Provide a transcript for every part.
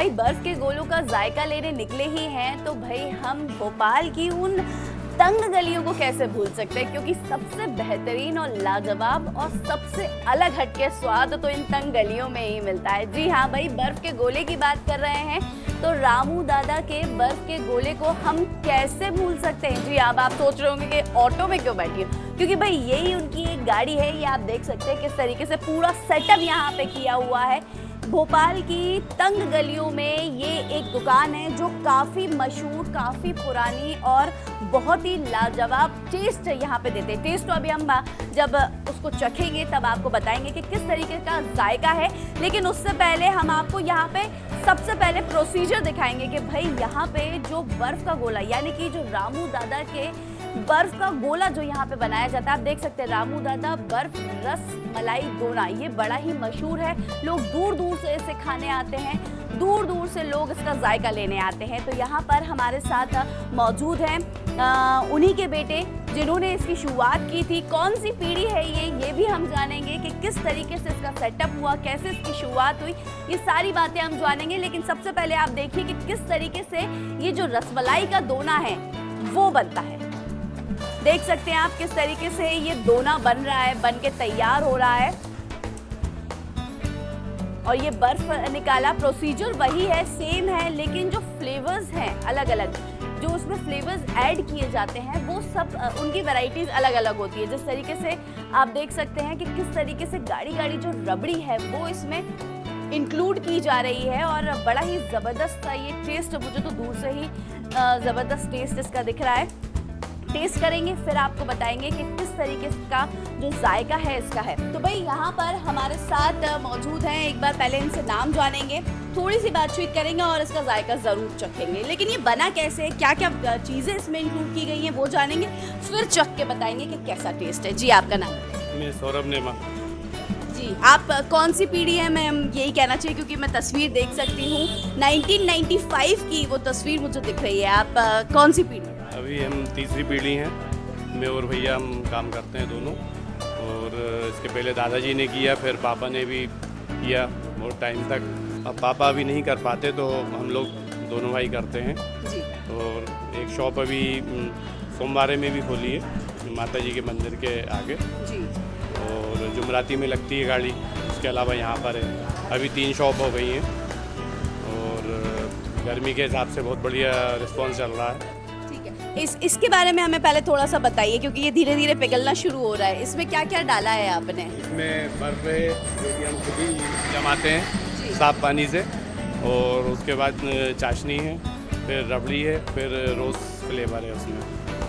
भाई बर्फ के गोलों का जायका लेने निकले ही हैं तो भाई हम भोपाल की उन तंग गलियों को कैसे भूल सकते हैं, क्योंकि सबसे बेहतरीन और लाजवाब और सबसे अलग हटके स्वाद तो इन तंग गलियों में ही मिलता है। जी हाँ भाई, बर्फ के गोले की बात कर रहे हैं तो रामू दादा के बर्फ के गोले को हम कैसे भूल सकते हैं। जी अब आप सोच रहे होंगे कि ऑटो में क्यों बैठी हो, क्योंकि भाई यही उनकी एक गाड़ी है। ये आप देख सकते हैं किस तरीके से पूरा सेटअप यहाँ पे किया हुआ है। भोपाल की तंग गलियों में ये एक दुकान है जो काफ़ी मशहूर, काफ़ी पुरानी और बहुत ही लाजवाब टेस्ट यहाँ पे देते हैं। टेस्ट तो अभी हम जब उसको चखेंगे तब आपको बताएंगे कि किस तरीके का जायका है, लेकिन उससे पहले हम आपको यहाँ पे सबसे पहले प्रोसीजर दिखाएंगे कि भाई यहाँ पे जो बर्फ़ का गोला यानी कि जो रामू दादा के बर्फ का गोला जो यहाँ पे बनाया जाता है, आप देख सकते हैं रामू दादा बर्फ रस मलाई दोना, ये बड़ा ही मशहूर है। लोग दूर दूर से इसे खाने आते हैं, दूर दूर से लोग इसका जायका लेने आते हैं। तो यहाँ पर हमारे साथ मौजूद हैं उन्हीं के बेटे जिन्होंने इसकी शुरुआत की थी। कौन सी पीढ़ी है ये भी हम जानेंगे कि किस तरीके से इसका सेटअप हुआ, कैसे इसकी शुरुआत हुई, ये सारी बातें हम जानेंगे। लेकिन सबसे पहले आप देखिए कि किस तरीके से ये जो रसमलाई का दोना है वो बनता है। देख सकते हैं आप किस तरीके से ये दोना बन रहा है, बन के तैयार हो रहा है। और ये बर्फ निकाला प्रोसीजर वही है, सेम है, लेकिन जो फ्लेवर्स हैं अलग अलग, जो उसमें फ्लेवर्स ऐड किए जाते हैं वो सब उनकी वैरायटीज अलग अलग होती है। जिस तरीके से आप देख सकते हैं कि किस तरीके से गाढ़ी गाढ़ी जो रबड़ी है वो इसमें इंक्लूड की जा रही है और बड़ा ही ज़बरदस्त सा ये टेस्ट, मुझे तो दूर से ही ज़बरदस्त टेस्ट इसका दिख रहा है। टेस्ट करेंगे फिर आपको बताएंगे कि किस तरीके का जो जायका है इसका है। तो भाई यहाँ पर हमारे साथ मौजूद हैं, एक बार पहले इनसे नाम जानेंगे, थोड़ी सी बातचीत करेंगे और इसका जायका ज़रूर चखेंगे। लेकिन ये बना कैसे है, क्या क्या चीज़ें इसमें इंक्लूड की गई हैं वो जानेंगे, फिर चख के बताएंगे कि कैसा टेस्ट है। जी आपका नाम? मैं सौरभ नेमा। जी आप कौन सी पीढ़ी है? मैं यही कहना चाहिए क्योंकि मैं तस्वीर देख सकती हूँ 1995 की वो तस्वीर मुझे दिख रही है। आप कौन सी पीढ़ी? अभी हम तीसरी पीढ़ी हैं, मैं और भैया हम काम करते हैं दोनों। और इसके पहले दादाजी ने किया, फिर पापा ने भी किया बहुत टाइम तक। अब पापा अभी नहीं कर पाते तो हम लोग दोनों भाई करते हैं। जी। और एक शॉप अभी सोमवार में भी खोली है माता जी के मंदिर के आगे। जी। और जुमराती में लगती है गाड़ी, उसके अलावा यहाँ पर है। अभी 3 शॉप हो गई हैं और गर्मी के हिसाब से बहुत बढ़िया रिस्पॉन्स चल रहा है। इसके बारे में हमें पहले थोड़ा सा बताइए क्योंकि ये धीरे धीरे पिघलना शुरू हो रहा है। इसमें क्या क्या डाला है आपने? इसमें बर्फ है जो कि हम खुद ही जमाते हैं साफ पानी से, और उसके बाद चाशनी है, फिर रबड़ी है, फिर रोज़ फ्लेवर है उसमें।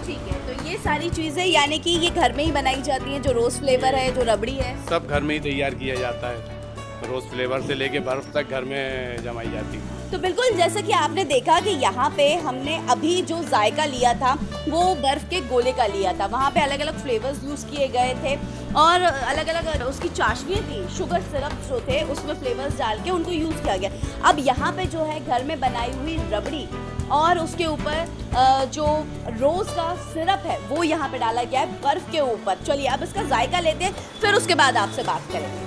ठीक है, तो ये सारी चीज़ें यानी कि ये घर में ही बनाई जाती हैं, जो रोज़ फ्लेवर है, जो रबड़ी है, सब घर में ही तैयार किया जाता है। रोज़ फ्लेवर से लेके बर्फ़ तक घर में जमाई जाती है। तो बिल्कुल जैसे कि आपने देखा कि यहाँ पे हमने अभी जो जायका लिया था वो बर्फ़ के गोले का लिया था। वहाँ पे अलग अलग फ्लेवर्स यूज़ किए गए थे और अलग अलग उसकी चाशनियाँ थी, शुगर सिरप जो थे उसमें फ्लेवर्स डाल के उनको यूज़ किया गया। अब यहाँ पे जो है घर में बनाई हुई रबड़ी और उसके ऊपर जो रोज़ का सिरप है वो यहाँ पे डाला गया है बर्फ़ के ऊपर। चलिए अब इसका जायका लेते हैं, फिर उसके बाद आपसे बात करेंगे।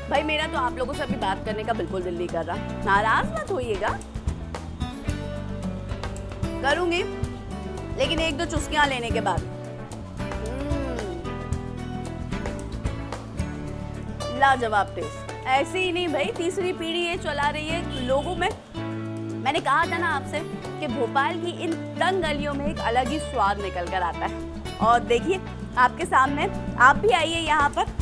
भाई मेरा तो आप लोगों से अभी बात करने का बिल्कुल दिल नहीं कर रहा, नाराज मत होइएगा, करूंगी लेकिन 1-2 चुस्कियां लेने के बाद। लाजवाब टेस्ट। ऐसे ही नहीं भाई, तीसरी पीढ़ी ये चला रही है लोगों में। मैंने कहा था ना आपसे कि भोपाल की इन तंग गलियों में एक अलग ही स्वाद निकल कर आता है। और देखिए आपके सामने, आप भी आइए यहाँ पर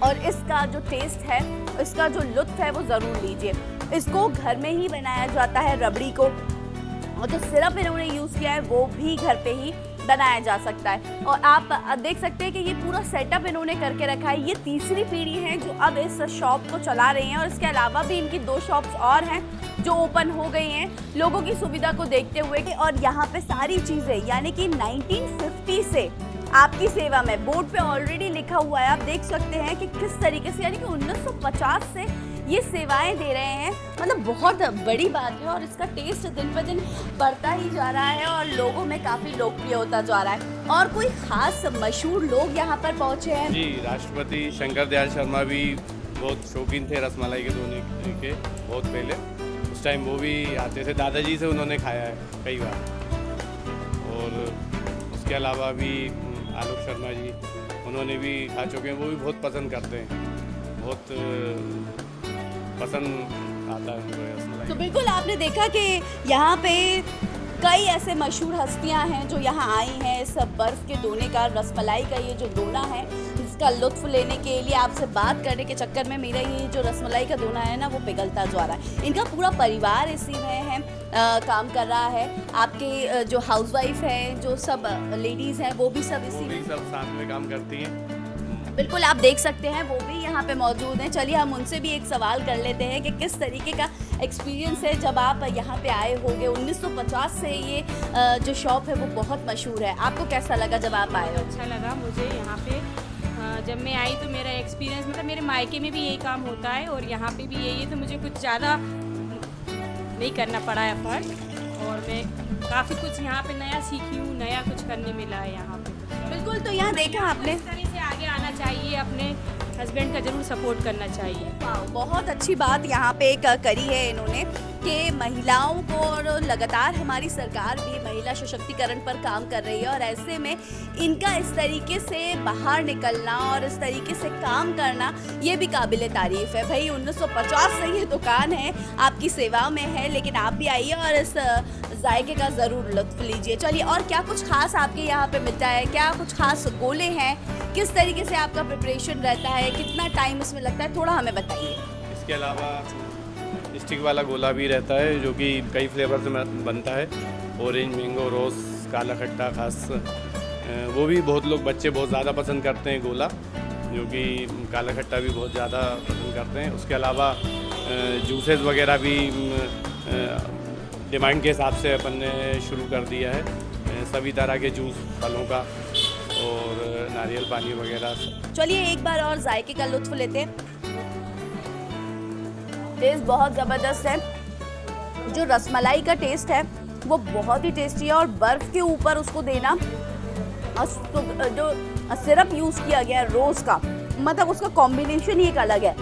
और इसका जो टेस्ट है, इसका जो लुत्फ है वो ज़रूर लीजिए। इसको घर में ही बनाया जाता है रबड़ी को, और जो सिरप इन्होंने यूज़ किया है वो भी घर पे ही बनाया जा सकता है। और आप देख सकते हैं कि ये पूरा सेटअप इन्होंने करके रखा है। ये तीसरी पीढ़ी है जो अब इस शॉप को चला रही हैं और इसके अलावा भी इनकी 2 शॉप्स और हैं जो ओपन हो गई हैं लोगों की सुविधा को देखते हुए। और यहाँ पे सारी चीज़ें यानी कि 1950 से आपकी सेवा में बोर्ड पे ऑलरेडी लिखा हुआ है। आप देख सकते हैं कि किस तरीके से यानी कि 1950 से ये सेवाएं दे रहे हैं, मतलब बहुत बड़ी बात है। और इसका टेस्ट दिन ब दिन बढ़ता ही जा रहा है और लोगों में काफ़ी लोकप्रिय होता जा रहा है। और कोई खास मशहूर लोग यहाँ पर पहुँचे हैं? जी, राष्ट्रपति शंकर दयाल शर्मा भी बहुत शौकीन थे रसमलाई के दोने के बहुत पहले। उस टाइम वो भी आते थे, दादाजी से उन्होंने खाया है कई बार। और उसके अलावा भी आलोक शर्मा जी, उन्होंने भी खा चुके हैं, वो भी बहुत पसंद करते हैं, बहुत पसंद आता है उनको रसमलाई। तो बिल्कुल आपने देखा कि यहाँ पे कई ऐसे मशहूर हस्तियाँ हैं जो यहाँ आई हैं इस बर्फ़ के दोने का, रसमलाई का ये जो दोना है इसका लुत्फ़ लेने के लिए। आपसे बात करने के चक्कर में मेरा ये जो रसमलाई का दोना है ना वो पिघलता जा रहा है। इनका पूरा परिवार इसी में है, काम कर रहा है। आपके जो हाउसवाइफ है, जो सब लेडीज़ हैं वो भी सब इसी में सब साथ में काम करती हैं। बिल्कुल आप देख सकते हैं वो भी यहाँ पे मौजूद हैं। चलिए हम उनसे भी एक सवाल कर लेते हैं कि किस तरीके का एक्सपीरियंस है जब आप यहाँ पे आए होंगे। 1950 से ये जो शॉप है वो बहुत मशहूर है, आपको कैसा लगा जब आप आए? अच्छा लगा मुझे यहाँ पे। जब मैं आई तो मेरा एक्सपीरियंस मतलब मेरे मायके में भी यही काम होता है और यहाँ पे भी यही है, तो मुझे कुछ ज़्यादा नहीं करना पड़ा एफर्ट और मैं काफ़ी कुछ यहाँ पे नया सीखी हूँ, नया कुछ करने मिला है यहाँ पे। बिल्कुल, तो यहाँ देखा आपने, इस तरह से आगे आना चाहिए, अपने हस्बैंड का ज़रूर सपोर्ट करना चाहिए। बहुत अच्छी बात यहाँ पे एक करी है इन्होंने कि महिलाओं को, और लगातार हमारी सरकार भी महिला सशक्तिकरण पर काम कर रही है और ऐसे में इनका इस तरीके से बाहर निकलना और इस तरीके से काम करना ये भी काबिले तारीफ़ है। भाई 1950 से ये दुकान है, आपकी सेवा में है, लेकिन आप भी आइए और इस जायके का ज़रूर लुत्फ़ लीजिए। चलिए, और क्या कुछ खास आपके यहाँ पे मिलता है? क्या कुछ खास गोले हैं? किस तरीके से आपका प्रिपरेशन रहता है? कितना टाइम इसमें लगता है? थोड़ा हमें बताइए। इसके अलावा स्टिक वाला गोला भी रहता है जो कि कई फ्लेवर से बनता है, ऑरेंज, मैंगो, रोज़, काला खट्टा खास। वो भी बहुत लोग, बच्चे बहुत ज़्यादा पसंद करते हैं गोला, जो कि काला खट्टा भी बहुत ज़्यादा पसंद करते हैं। उसके अलावा जूसेस वगैरह भी डिमांड के हिसाब से अपन ने शुरू कर दिया है, सभी तरह के जूस फलों का और नारियल पानी वगैरह। चलिए एक बार और जायके का लुत्फ़ लेते हैं। टेस्ट बहुत ज़बरदस्त है। जो रसमलाई का टेस्ट है वो बहुत ही टेस्टी है और बर्फ़ के ऊपर उसको देना, और जो सिरप यूज़ किया गया है रोज़ का, मतलब उसका कॉम्बिनेशन ही एक अलग है।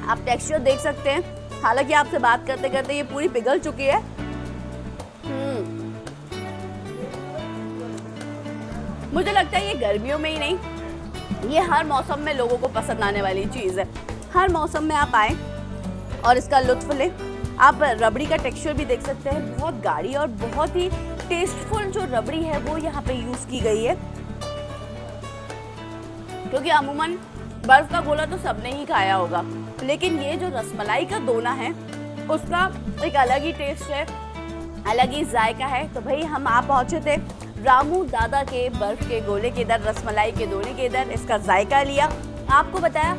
आप टेक्सचर देख सकते हैं, हालांकि आपसे बात करते करते ये पूरी पिघल चुकी है। मुझे लगता है ये गर्मियों में ही नहीं, ये हर मौसम में लोगों को पसंद आने वाली चीज़ है। हर मौसम में आप आएँ और इसका लुत्फ़ लें। आप रबड़ी का टेक्सचर भी देख सकते हैं, बहुत गाढ़ी और बहुत ही टेस्टफुल जो रबड़ी है वो यहाँ पे यूज़ की गई है, क्योंकि अमूमन बर्फ़ का गोला तो सबने ही खाया होगा, लेकिन ये जो रसमलाई का दोना है उसका एक अलग ही टेस्ट है, अलग ही जायका है। तो भाई हम आप पहुँचे थे रामू दादा के बर्फ़ के गोले के इधर, रसमलाई के दोने के इधर, इसका जायका लिया, आपको बताया।